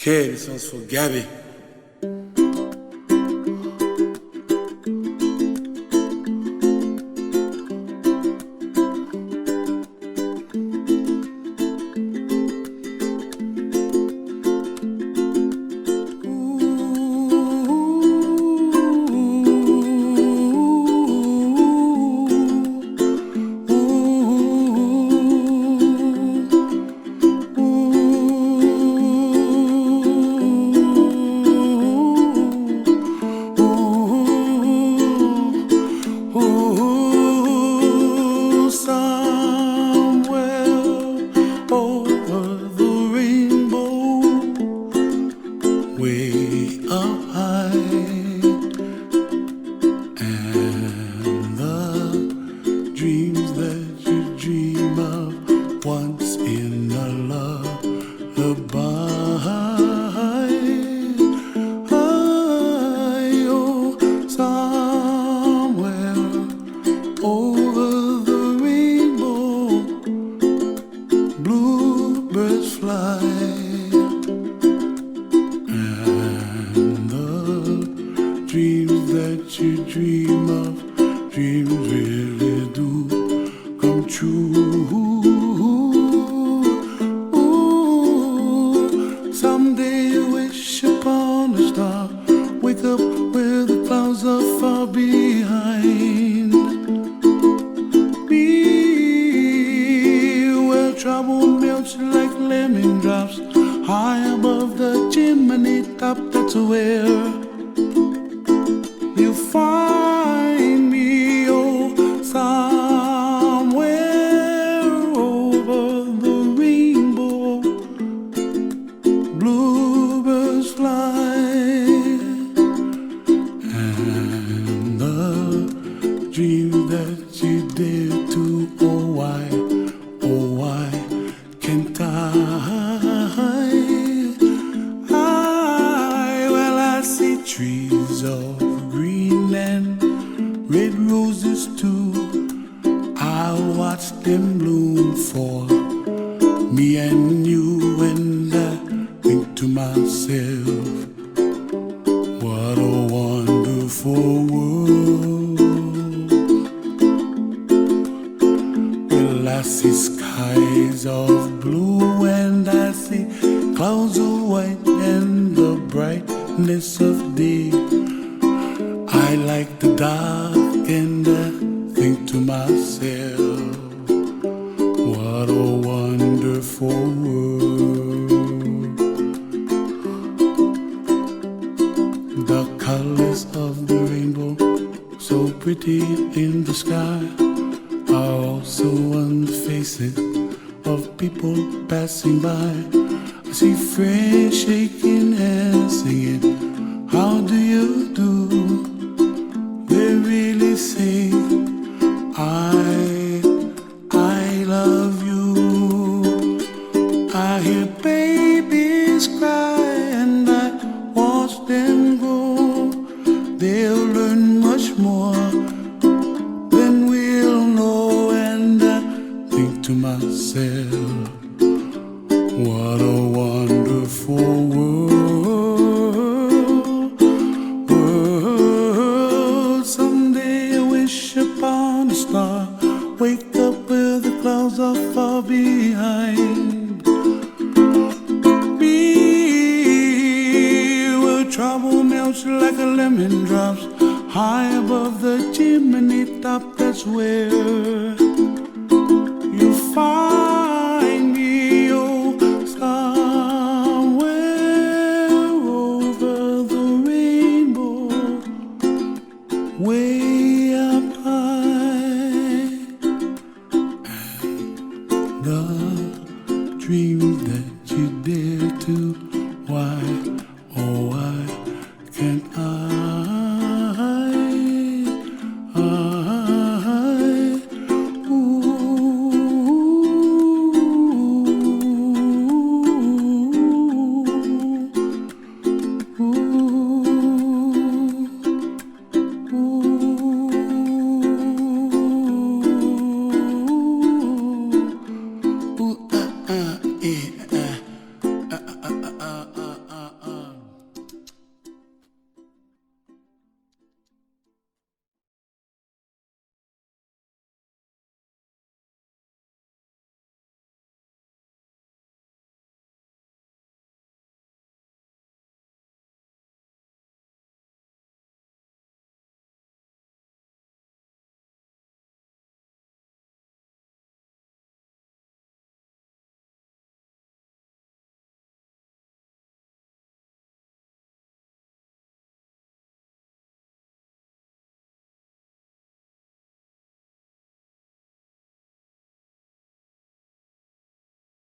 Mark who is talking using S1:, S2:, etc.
S1: Okay, this one's for Gabby. Way up high, and the dreams that you dream of once in a lullaby. Oh, somewhere over the rainbow, bluebirds fly. Dreams that you dream of, dreams really do come true. Ooh, someday you wish upon a star, wake up where the clouds are far behind. Be where trouble melts like lemon drops, high above the chimney top. That's where you find me, oh, somewhere over the rainbow, bluebirds fly, and the dream that you dare to, oh why can't well, I see trees of green and red roses too. I'll watch them bloom for me and you, and I think to myself, what a wonderful world. Well, I see skies of blue and I see clouds of white and the brightness of day. I like the dark and I think to myself, what a wonderful world. The colors of the rainbow, so pretty in the sky, are also on the faces of people passing by. I see friends shaking hands singing, how do you do? They really say, I love you. I hear babies cry and I watch them grow. They'll learn much more than we'll know, and I think to myself, what a wonderful world. Someday I wish upon a star, wake up where the clouds are far behind. Be where trouble melts like a lemon drops, high above the chimney top. That's where you find me, oh, somewhere over the rainbow, way up high, and the dreams that you dare to, why